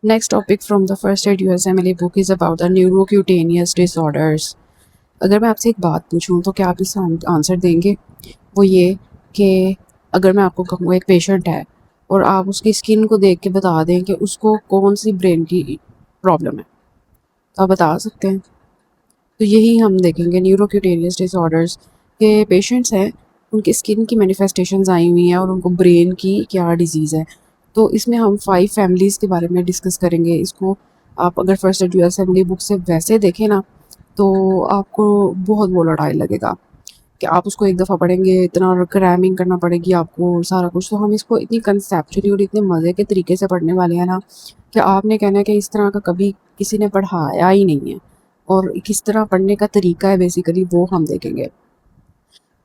Next topic from the first aid USMLE book is about the neurocutaneous disorders. अगर मैं आपसे एक बात पूछूं तो क्या आप इसका आंसर देंगे? वो ये कि अगर मैं आपको कहूँ एक पेशेंट है और आप उसकी स्किन को देख के बता दें कि उसको कौन सी ब्रेन की प्रॉब्लम है, तो आप बता सकते हैं? तो यही हम देखेंगे न्यूरोक्यूटेनियस डिसऑर्डर्स के पेशेंट्स हैं, उनकी स्किन की मैनिफेस्टेशंस आई हुई हैं और उनको ब्रेन की क्या डिजीज़ है। तो इसमें हम 5 फैमिलीज़ के बारे में डिस्कस करेंगे। इसको आप अगर फर्स्ट एड असेंबली बुक से वैसे देखें ना, तो आपको बहुत वो लड़ाई लगेगा कि आप उसको एक दफ़ा पढ़ेंगे, इतना क्रैमिंग करना पड़ेगी आपको सारा कुछ। तो हम इसको इतनी कंसेप्चुअली और इतने मज़े के तरीके से पढ़ने वाले हैं ना कि आपने कहना है कि इस तरह का कभी किसी ने पढ़ाया ही नहीं है। और किस तरह पढ़ने का तरीका है बेसिकली वो हम देखेंगे,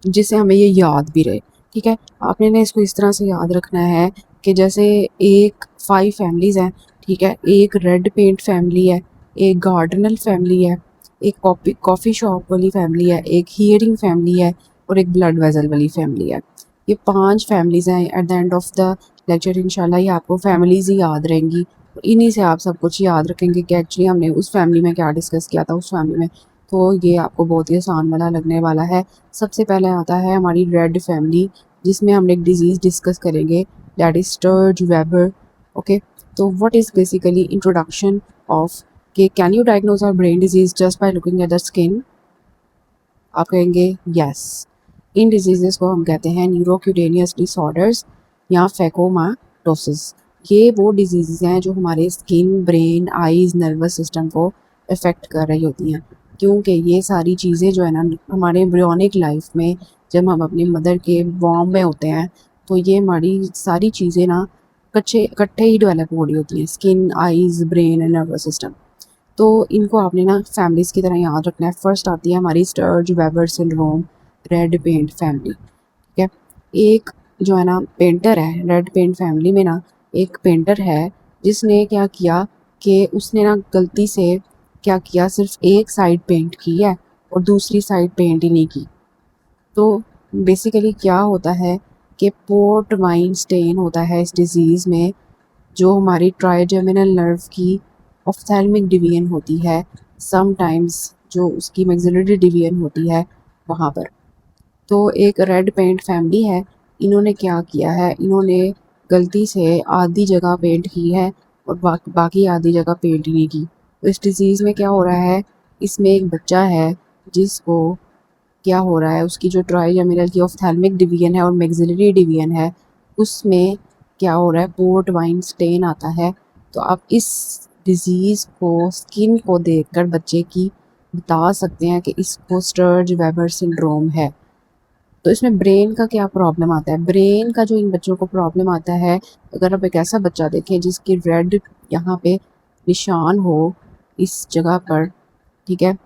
जिससे हमें ये याद भी रहे। ठीक है, आपने ना इसको इस तरह से याद रखना है कि जैसे एक 5 फैमिलीज़ हैं, ठीक है, एक रेड पेंट फैमिली है, एक गार्डनर फैमिली है, एक कॉफ़ी शॉप वाली फैमिली है, एक हियरिंग फैमिली है और एक ब्लड वेसल वाली फैमिली है। ये 5 फैमिलीज़ हैं। At the end of the lecture इंशाल्लाह ये आपको फैमिलीज़ ही याद रहेंगी। इन्हीं से आप सब कुछ याद रखेंगे कि एक्चुअली हमने उस फैमिली में क्या डिस्कस किया था उस फैमिली में। तो ये आपको बहुत ही आसान वाला लगने वाला है। सबसे पहले आता है हमारी रेड फैमिली, जिसमें हम एक डिजीज़ डिस्कस करेंगे, that is Sturge Weber. Okay, तो what is basically introduction of कि can you diagnose our brain disease just by looking at the skin? आप कहेंगे यस। इन डिजीज़ेस को हम कहते हैं न्यूरोक्यूटेनियस डिसऑर्डर्स या फेकोमाटोसिस। ये वो डिजीज़ हैं जो हमारे skin, brain, eyes, nervous system को अफेक्ट कर रही होती हैं, क्योंकि ये सारी चीज़ें जो है ना हमारे एम्ब्रियोनिक लाइफ में जब हम अपनी मदर के वॉर्म में होते हैं, तो ये हमारी सारी चीज़ें ना इकट्ठे ही डेवलप हो रही होती हैं, skin, eyes, brain and nervous system. तो इनको आपने ना फैमिलीज़ की तरह याद रखना है। फर्स्ट आती है हमारी Sturge Weber syndrome, red paint family. ठीक है, एक जो है ना पेंटर है रेड पेंट फैमिली में ना, एक पेंटर है जिसने क्या किया कि उसने ना गलती से क्या किया, सिर्फ एक साइड पेंट की है और दूसरी साइड पेंट ही नहीं की। तो बेसिकली क्या होता है कि पोर्ट वाइन स्टेन होता है इस डिज़ीज़ में, जो हमारी ट्राइजेमिनल नर्व की ऑफ्थेल्मिक डिवीजन होती है, समटाइम्स जो उसकी मैक्सिलरी डिवीजन होती है वहाँ पर। तो एक रेड पेंट फैमिली है, इन्होंने क्या किया है, इन्होंने गलती से आधी जगह पेंट की है और बाकी आधी जगह पेंट ही नहीं की। तो इस डिज़ीज़ में क्या हो रहा है, इसमें एक बच्चा है जिसको क्या हो रहा है, उसकी जो ट्राइजेमिनल की ऑफ्थेल्मिक डिवीजन है और मैक्सिलरी डिवीजन है, उसमें क्या हो रहा है, पोर्ट वाइन स्टेन आता है। तो आप इस डिज़ीज़ को स्किन को देखकर बच्चे की बता सकते हैं कि इसको स्टर्ज वेबर सिंड्रोम है। तो इसमें ब्रेन का क्या प्रॉब्लम आता है? ब्रेन का जो इन बच्चों को प्रॉब्लम आता है, अगर आप एक ऐसा बच्चा देखें जिसकी रेड यहाँ पे निशान हो इस जगह पर, ठीक है,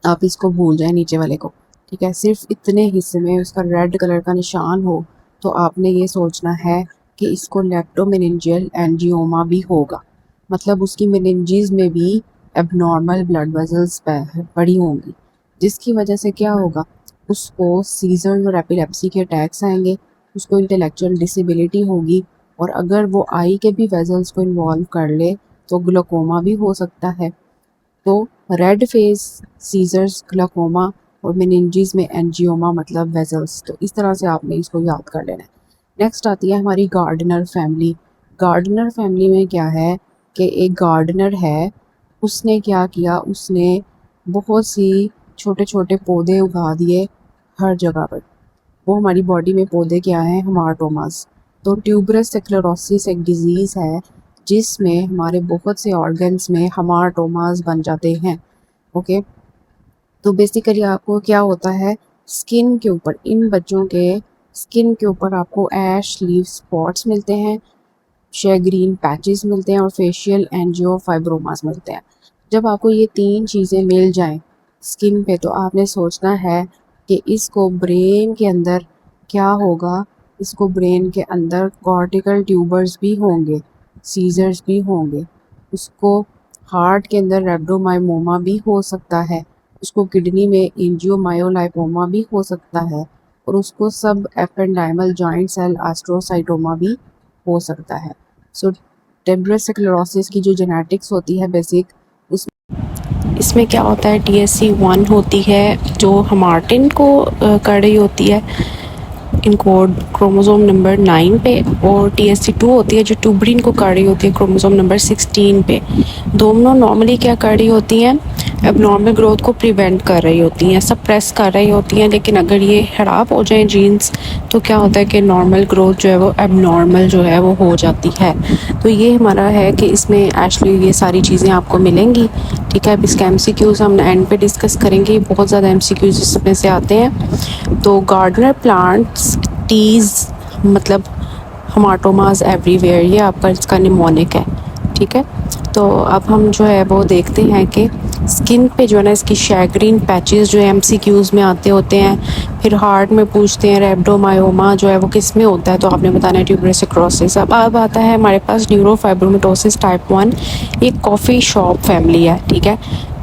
आप इसको भूल जाएं नीचे वाले को, ठीक है, सिर्फ इतने हिस्से में उसका रेड कलर का निशान हो, तो आपने ये सोचना है कि इसको लेप्टोमेनिंजियल एंजियोमा भी होगा। मतलब उसकी मेनिंजीज में भी एबनॉर्मल ब्लड वेसल्स पड़ी होंगी, जिसकी वजह से क्या होगा, उसको सीजर और एपिलेप्सी के अटैक्स आएंगे, उसको इंटेलेक्चुअल डिसेबिलिटी होगी, और अगर वो आई के भी वेसल्स को इन्वॉल्व कर ले तो ग्लोकोमा भी हो सकता है। तो रेड फेस, सीजर्स, ग्लाकोमा और मेनिंजीज में एंजियोमा मतलब वेसल्स। तो इस तरह से आपने इसको याद कर लेना है। नेक्स्ट आती है हमारी गार्डनर फैमिली। गार्डनर फैमिली में क्या है कि एक गार्डनर है, उसने क्या किया, उसने बहुत सी छोटे छोटे पौधे उगा दिए हर जगह पर। वो हमारी बॉडी में पौधे क्या हैं, हमाटोमास। तो ट्यूबरस स्क्लेरोसिस एक डिजीज़ है जिसमें हमारे बहुत से ऑर्गन्स में हमाटोमास बन जाते हैं। ओके, तो बेसिकली आपको क्या होता है, स्किन के ऊपर, इन बच्चों के स्किन के ऊपर आपको ऐश लीव स्पॉट्स मिलते हैं, शेग्रीन पैचेस मिलते हैं और फेशियल एंजियोफाइब्रोमास मिलते हैं। जब आपको ये 3 चीज़ें मिल जाएं स्किन पे, तो आपने सोचना है कि इसको ब्रेन के अंदर क्या होगा, इसको ब्रेन के अंदर कॉर्टिकल ट्यूबर्स भी होंगे, सीजर्स भी होंगे, उसको हार्ट के अंदर रेब्डोमाइमोमा भी हो सकता है, उसको किडनी में एंजियोमायोलाइपोमा भी हो सकता है, और उसको सब एपेंडाइमल जॉइंट सेल एस्ट्रोसाइटोमा भी हो सकता है। सो ट्यूबरस स्क्लेरोसिस की जो जेनेटिक्स होती है बेसिक, उस इसमें क्या होता है, TSC1 होती है जो हमार्टिन को कर रही होती है इनकोड क्रोमोसोम नंबर 9 पे, और TSC2 होती है जो ट्यूबरिन को कर रही होती है क्रोमोसोम नंबर 16 पे। दोनों नॉर्मली क्या कर रही होती हैं, एबनॉर्मल ग्रोथ को प्रिवेंट कर रही होती हैं, सप्रेस कर रही होती हैं। लेकिन अगर ये खराब हो जाए जीन्स तो क्या होता है कि नॉर्मल ग्रोथ जो है वो एबनॉर्मल जो है वो हो जाती है। तो ये हमारा है कि इसमें एक्चुअली ये सारी चीज़ें आपको मिलेंगी। ठीक है, अब इसके MCQs हम एंड पे डिस्कस करेंगे, बहुत ज़्यादा MCQs इसमें से आते हैं। तो गार्डनर प्लांट्स टीज मतलब हमाटोमास एवरीवेयर, ये आपका इसका निमोनिक है। ठीक है, तो अब हम जो है वो देखते हैं कि स्किन पे जो है ना इसकी शैग्रीन पैचेस जो MCQs में आते होते हैं। फिर हार्ट में पूछते हैं रेब्डोमायोमा जो है वो किस में होता है, तो आपने बताना है ट्यूबरस स्क्लेरोसिस। अब आता है हमारे पास न्यूरोफाइब्रोमाटोसिस टाइप 1, ये कॉफ़ी शॉप फैमिली है। ठीक है,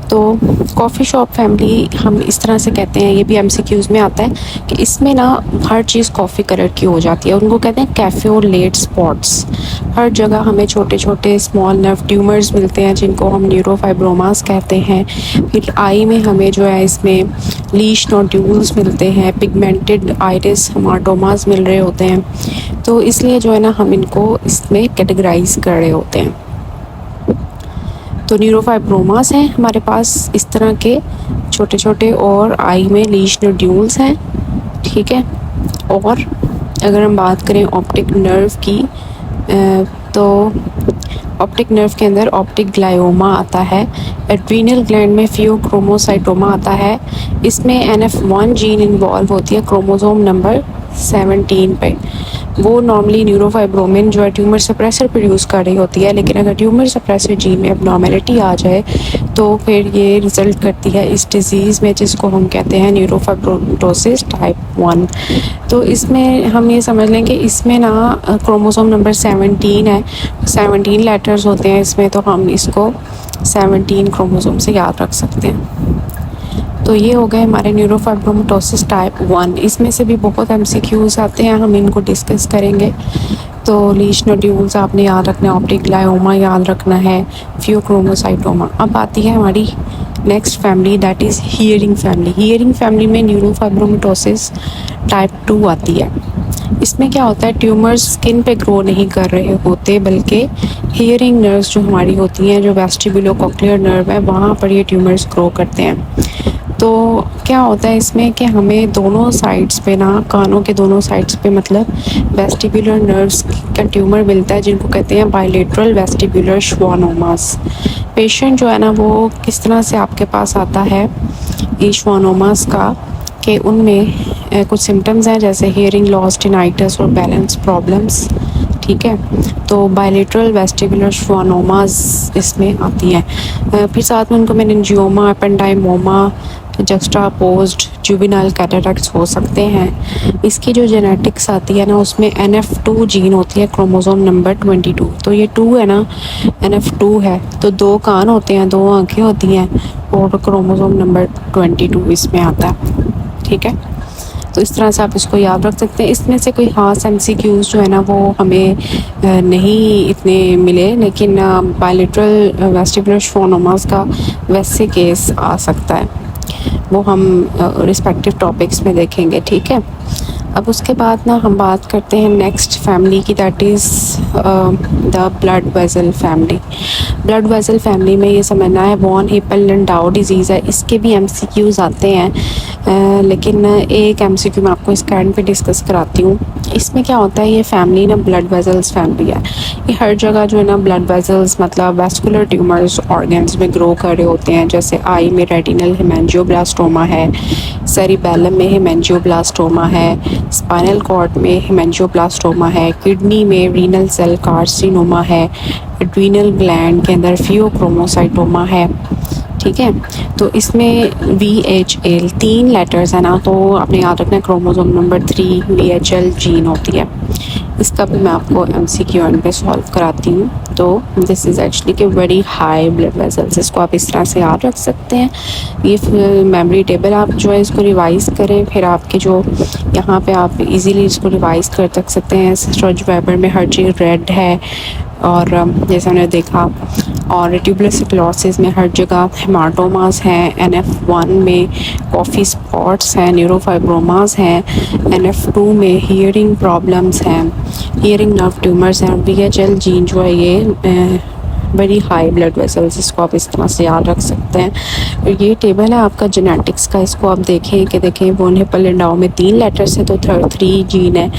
तो कॉफ़ी शॉप फैमिली हम इस तरह से कहते हैं, ये भी MCQs में आता है कि इसमें ना हर चीज़ कॉफ़ी कलर की हो जाती है। उनको कहते हैं कैफेओलेट स्पॉट्स। हर जगह हमें छोटे छोटे स्मॉल नर्व ट्यूमर्स मिलते हैं जिनको हम न्यूरोफाइब्रोमास कहते हैं। फिर आई में हमें जो है इसमें लीश नोड्यूल्स मिलते हैं, पिगमेंटेड आइरिस हेमाटोमास मिल रहे होते हैं। तो इसलिए जो है ना हम इनको इसमें कैटेगराइज कर रहे होते हैं। तो न्यूरोफाइब्रोमास हैं हमारे पास इस तरह के छोटे छोटे, और आई में लीश नोड्यूल्स हैं। ठीक है, और अगर हम बात करें ऑप्टिक नर्व की, तो ऑप्टिक नर्व के अंदर ऑप्टिक ग्लायोमा आता है। एड्रीनल ग्लैंड में फियोक्रोमोसाइटोमा आता है। इसमें NF1 जीन इन्वॉल्व होती है क्रोमोसोम नंबर 17 पे। वो नॉर्मली न्यूरोफाइब्रोमिन जो है ट्यूमर सप्रेसर प्रोड्यूस कर रही होती है, लेकिन अगर ट्यूमर सप्रेसर जीन में एबनॉर्मेलिटी आ जाए तो फिर ये रिज़ल्ट करती है इस डिज़ीज़ में जिसको हम कहते हैं न्यूरोफाइब्रोमाटोसिस टाइप 1। तो इसमें हम ये समझ लें कि इसमें ना क्रोमोसोम नंबर 17 है, 17 लेटर्स होते हैं इसमें, तो हम इसको 17 क्रोमोसोम से याद रख सकते हैं। तो ये हो गए हमारे न्यूरोफाइब्रोमाटोसिस टाइप 1। इसमें से भी बहुत MCQs आते हैं, हम इनको डिस्कस करेंगे। तो लीश नोड्यूल्स आपने याद रखना है, ऑप्टिक ग्लायोमा याद रखना है, फियोक्रोमोसाइटोमा। अब आती है हमारी next family, that is hearing family. Hearing family में न्यूरोफाइब्रोमाटोसिस टाइप 2 आती है। इसमें क्या होता है, ट्यूमर्स स्किन पे ग्रो नहीं कर रहे होते, बल्कि हियरिंग नर्व्स जो हमारी होती हैं, जो वेस्टिबुलोकोक्लियर नर्व है, वहाँ पर ये ट्यूमर्स ग्रो करते हैं। तो क्या होता है इसमें कि हमें दोनों साइड्स पे ना, कानों के दोनों साइड्स पे मतलब वेस्टिबुलर नर्व्स का ट्यूमर मिलता है जिनको कहते हैं बायलेटरल वेस्टिबुलर श्वानोमास। पेशेंट जो है ना वो किस तरह से आपके पास आता है ये श्वानोमास का, कि उनमें कुछ सिम्टम्स हैं जैसे हियरिंग लॉस, टिनाइटस और बैलेंस प्रॉब्लम्स। ठीक है, तो बायलेटरल वेस्टिबुलर श्वानोमास इसमें आती हैं। फिर साथ में उनको मेनिंजियोमा, एपेंडाइमोमा, जस्टापोज्ड जुवेनाइल कैटरैक्ट्स हो सकते हैं। इसकी जो जेनेटिक्स आती है ना उसमें NF2 जीन होती है क्रोमोसोम नंबर 22। तो ये 2 है ना, NF2 है, तो 2 कान होते हैं, 2 आँखें होती हैं, और क्रोमोसोम नंबर 22 इसमें आता है। ठीक है, तो इस तरह से आप इसको याद रख सकते हैं। इसमें से कोई ख़ास MCQs जो है ना वो हमें नहीं इतने मिले, लेकिन बायलेटरल वेस्टिबुलर श्वानोमास का वैसे केस आ सकता है, वो हम रिस्पेक्टिव टॉपिक्स में देखेंगे। ठीक है, अब उसके बाद ना हम बात करते हैं नेक्स्ट फैमिली की, that is the blood vessel family. Blood vessel family में ये समझना है वॉन हिप्पल-लैंडाउ डिजीज़ है। इसके भी MCQs आते हैं, लेकिन एक MCQ मैं आपको इसका एंड पे डिस्कस कराती हूँ। इसमें क्या होता है, ये फैमिली ना ब्लड वेसल्स फैमिली है। ये हर जगह जो है ना ब्लड वेसल्स मतलब वेस्कुलर ट्यूमर्स ऑर्गन्स में ग्रो कर रहे होते हैं। जैसे आई में रेटिनल हेमेंजियोब्लास्टोमा है, सेरिबेलम में हेमेंजियोब्लास्टोमा है, स्पाइनल कॉर्ड में हेमेंजियोब्लास्टोमा है, किडनी में रीनल सेल कार्सिनोमा है, एड्रीनल ग्लैंड के अंदर फियोक्रोमोसाइटोमा है। ठीक है, तो इसमें VHL 3 लेटर्स है ना, तो आपने याद रखना है क्रोमोसोम नंबर 3 VHL जीन होती है। इसका भी मैं आपको MCQ एंड पे सॉल्व कराती हूँ। तो दिस इज़ एक्चुअली के वेरी हाई ब्लड वेसल्स, इसको आप इस तरह से याद रख सकते हैं। ये मेमोरी टेबल आप जो है इसको रिवाइज़ करें, फिर आपके जो यहाँ पे आप इजीली इसको रिवाइज़ कर सकते हैं। सर्च वेबर में हर चीज़ रेड है, और जैसे हमने देखा, और ट्यूबुलर स्क्लेरोसिस में हर जगह हेमाटोमास हैं, NF1 में कॉफ़ी स्पॉट्स हैं, न्यूरोफाइब्रोमास हैं, NF2 में हियरिंग प्रॉब्लम्स हैं, हियरिंग नर्व ट्यूमर्स हैं, और BHL जीन जो है ये वेरी हाई ब्लड वेसल्स, इसको आप इस तरह से याद रख सकते हैं। और ये टेबल है आपका जेनेटिक्स का, इसको आप देखें वो हिप्पल में 3 लेटर्स है तो 3 जीन है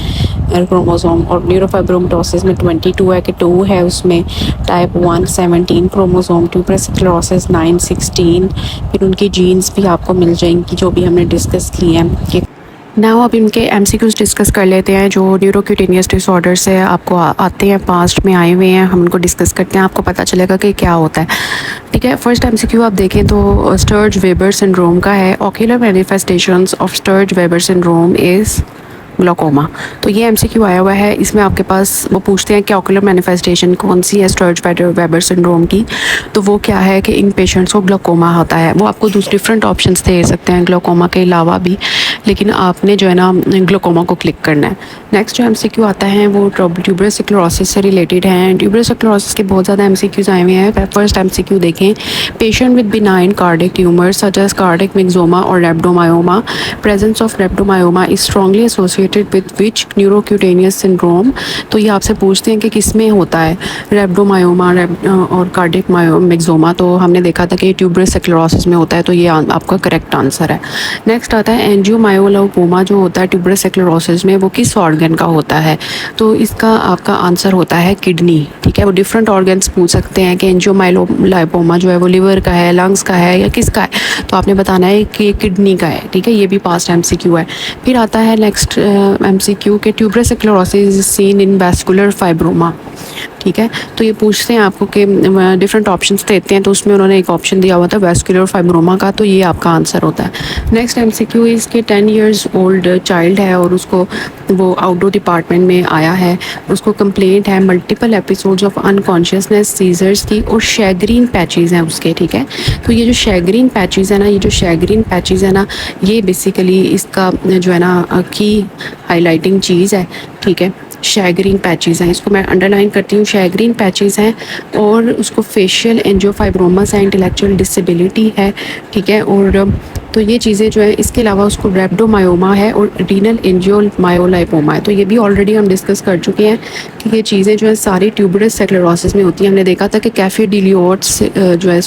क्रोमोसोम, और न्यूरोफाइब्रोमाटोसिस में 22 है कि 2 है उसमें, टाइप 1 17 क्रोमोसोम, ट्यूबुलर स्क्लेरोसिस 9 16। फिर उनकी जीन्स भी आपको मिल जाएंगी जो भी हमने डिस्कस की हैं कि नाउ अब इनके MCQs डिस्कस कर लेते हैं। जो न्यूरोक्यूटेनियस डिसऑर्डर्स है आपको आते हैं, पास्ट में आए हुए हैं, हम उनको डिस्कस करते हैं, आपको पता चलेगा कि क्या होता है। ठीक है, फर्स्ट MCQ आप देखें तो स्टर्ज वेबर सिंड्रोम का है। Ocular manifestations of Sturge Weber syndrome is glaucoma. तो ये MCQ आया हुआ है, इसमें आपके पास वो पूछते हैं कि ऑक्यूलर मैनिफेस्टेशन कौन सी है स्टर्ज वेबर सिंड्रोम की, तो वो क्या है कि इन पेशेंट्स को ग्लोकोमा होता है। वो आपको डिफरेंट ऑप्शंस दे सकते हैं ग्लोकोमा के अलावा भी, लेकिन आपने जो है ना ग्लोकोमा को क्लिक करना है। नेक्स्ट जो MCQ आता है वो ट्यूबुलर स्क्लेरोसिस से रिलेटेड है। ट्यूबुलर स्क्लेरोसिस के बहुत ज़्यादा MCQs आए हुए हैं। फर्स्ट MCQ देखें, patient with benign cardiac tumour such as cardiac myxoma और rhabdomyoma, presence of rhabdomyoma is strongly associated with which neurocutaneous syndrome. तो ये आपसे पूछते हैं कि किस में होता है रेब्डोमायोमा और कार्डिक मिक्सोमा, तो हमने देखा था कि ट्यूबुलर स्क्लेरोसिस में होता है, तो ये आपका करेक्ट आंसर है। नेक्स्ट आता है एंजियोमायोलाइपोमा जो होता है ट्यूबुलर स्क्लेरोसिस में, वो किस ऑर्गन का होता है, तो इसका आपका आंसर होता है किडनी। ठीक है, वो डिफरेंट ऑर्गन्स पूछ सकते हैं कि एंजियोमायोलाइपोमा जो है वो लिवर का है, लंग्स का है या किसका है, तो आपने बताना है कि किडनी का है। ठीक है, ये भी पास्ट MCQ है। फिर आता है नेक्स्ट MCQ के tubular sclerosis is seen in vascular fibroma. ठीक है, तो ये पूछते हैं आपको कि डिफरेंट ऑप्शंस देते हैं, तो उसमें उन्होंने एक ऑप्शन दिया हुआ था वैस्कुलर फाइब्रोमा का, तो ये आपका आंसर होता है। नेक्स्ट MCQ इसके 10 ईयर्स ओल्ड चाइल्ड है और उसको वो आउटडोर डिपार्टमेंट में आया है, उसको कंप्लेंट है multiple episodes of unconsciousness, seizures की, और शैग्रीन पैचेस हैं उसके। ठीक है, तो ये जो शैग्रीन पैचेस है ना, ये जो शैग्रीन पैचेस है ना, ये बेसिकली इसका जो है ना की हाईलाइटिंग चीज़ है। ठीक है, शैग्रीन पैचेस हैं, इसको मैं अंडरलाइन करती हूँ, शैग्रीन पैचेस हैं, और उसको फेशियल एंजियोफाइब्रोमास है, इंटेलेक्चुअल डिसेबिलिटी है। ठीक है, और तो ये चीज़ें जो है, इसके अलावा उसको रेब्डोमायोमा है और रीनल एंजियोमायोलाइपोमा है। तो ये भी ऑलरेडी हम डिस्कस कर चुके हैं कि ये चीज़ें जो है सारी ट्यूबुलर स्क्लेरोसिस में होती हैं। हमने देखा था कि कैफे डिलियोट्स जो है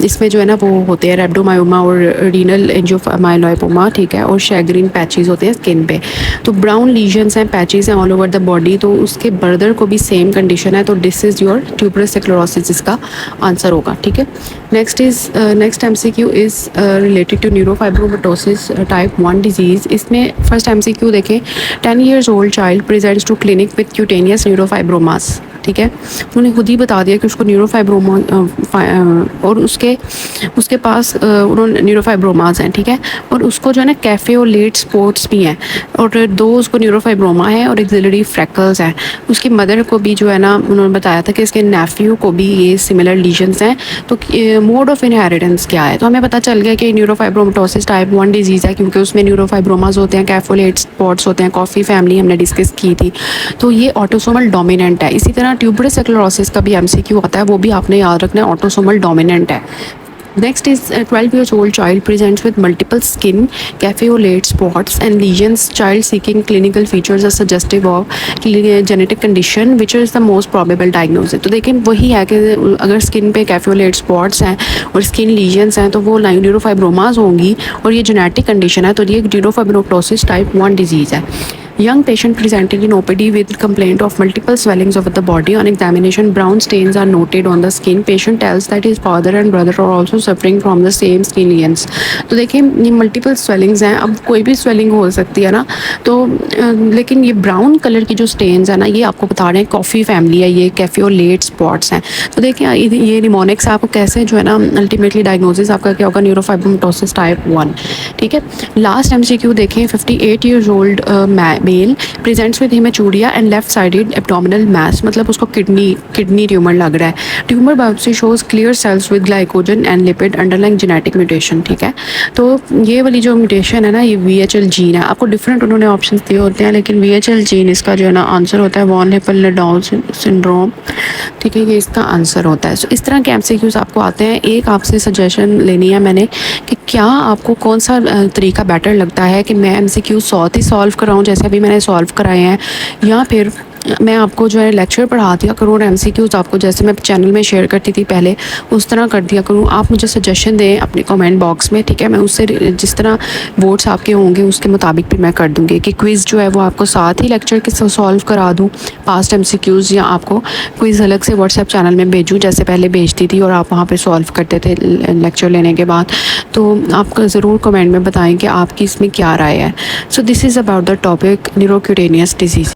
इसमें जो है ना वो होते हैं रेब्डोमायोमा और रीनल एंजियोमायोलाइपोमा। ठीक है, और शैग्रीन पैचेस होते हैं स्किन पे। तो ब्राउन लीजन्स हैं, पैचेस हैं ऑल ओवर द बॉडी, तो उसके ब्रदर को भी सेम कंडीशन है, तो this is your tubular sclerosis, इसका आंसर होगा। ठीक है, next MCQ is related to neurofibromatosis type 1 disease. इसमें फर्स्ट MCQ देखें, 10 years old child presents to clinic with cutaneous neurofibromas. ठीक है, उन्होंने खुद ही बता दिया कि उसको न्यूरोफाइब्रोमा और उसके पास उन्होंने न्यूरोफाइब्रोमास हैं। ठीक है, और उसको जो है ना कैफे और लेट स्पॉट्स भी हैं, और 2 उसको न्यूरोफाइब्रोमा है और एक्सिलरी फ्रैकल्स हैं। उसकी मदर को भी जो है ना उन्होंने बताया था कि इसके नेफ्यू को भी ये सिमिलर लीजन्स हैं। तो मोड ऑफ इनहेरिटेंस क्या है, तो हमें पता चल गया कि न्यूरोफाइब्रोमाटोसिस टाइप 1 डिजीज़ है, क्योंकि उसमें न्यूरोफाइब्रोमास होते हैं, कैफोलेट स्पॉट्स होते हैं, कॉफ़ी फैमिली हमने डिस्कस की थी, तो ये ऑटोसोमल डोमिनेंट है। इसी तरह ट्यूबुलर स्क्लेरोसिस का भी MCQ आता है, वो भी आपने याद रखना है, ऑटोसोमल डोमिनेंट है। Next is a 12 years old child presents with multiple skin, cafe-olate spots and lesions. Child seeking clinical features are suggestive of genetic condition, which is the most probable diagnosis. तो देखिए वही है कि अगर skin पे cafe-olate spots हैं और skin lesions हैं तो वो न्यूरोफाइब्रोमास होंगी, और ये जेनेटिक कंडीशन है, तो ये न्यूरोफाइब्रोमाटोसिस टाइप 1 डिजीज़ है। Young patient presented in OPD with complaint of multiple swellings of the body. On examination, brown stains are noted on the skin. Patient tells that his father and brother are also suffering from the same skin lesions. तो देखिए ये multiple swellings हैं, अब कोई भी swelling हो सकती है ना, तो लेकिन ये ब्राउन कलर की जो स्टेन्स है ना, ये आपको बता रहे हैं कॉफ़ी फैमिली है, ये कैफियोलेट स्पॉट्स हैं। तो देखिए ये निमोनिक्स आपको कैसे जो है ना अल्टीमेटली डायग्नोसिस आपका क्या होगा, न्यूरोफाइब्रोमाटोसिस टाइप 1। ठीक है, लास्ट MCQ देखें, 58 years old male presents with haematuria and left sided abdominal mass, मतलब उसको किडनी ट्यूमर लग रहा है। Tumour biopsy shows clear cells with glycogen and lipid underlying genetic mutation. ठीक है, तो ये वाली जो म्यूटेशन है ना, ये VHL जीन है। आपको डिफरेंट उन्होंने ऑप्शन दिए होते हैं, लेकिन VHL जीन इसका जो है ना आंसर होता है वॉन हिप्पल-लैडॉल सिंड्रोम। ठीक है, ये इसका आंसर होता है। सो इस तरह के एमसीक्यूज़ आपको आते हैं। एक आपसे सजेशन लेनी है मैंने कि क्या आपको कौन सा तरीका बेटर लगता है कि मैं एमसीक्यू 100 ही सॉल्व कराऊँ जैसे अभी मैंने सॉल्व कराए हैं, या फिर मैं आपको जो है लेक्चर पढ़ा दिया करूँ और एमसीक्यूज़ आपको जैसे मैं चैनल में शेयर करती थी पहले उस तरह कर दिया करूँ। आप मुझे सजेशन दें अपने कमेंट बॉक्स में, ठीक है, मैं उससे जिस तरह वोट्स आपके होंगे उसके मुताबिक भी मैं कर दूँगी कि क्विज़ जो है वो आपको साथ ही लेक्चर के सॉल्व करा दूँ पास्ट एमसीक्यूज़, या आपको क्विज़ अलग से व्हाट्सएप चैनल में भेजूँ जैसे पहले भेजती थी और आप वहाँ पर सॉल्व करते थे लेक्चर लेने के बाद। तो आप ज़रूर कमेंट में बताएँ कि आपकी इसमें क्या राय है। So this is about the topic neurocutaneous disease.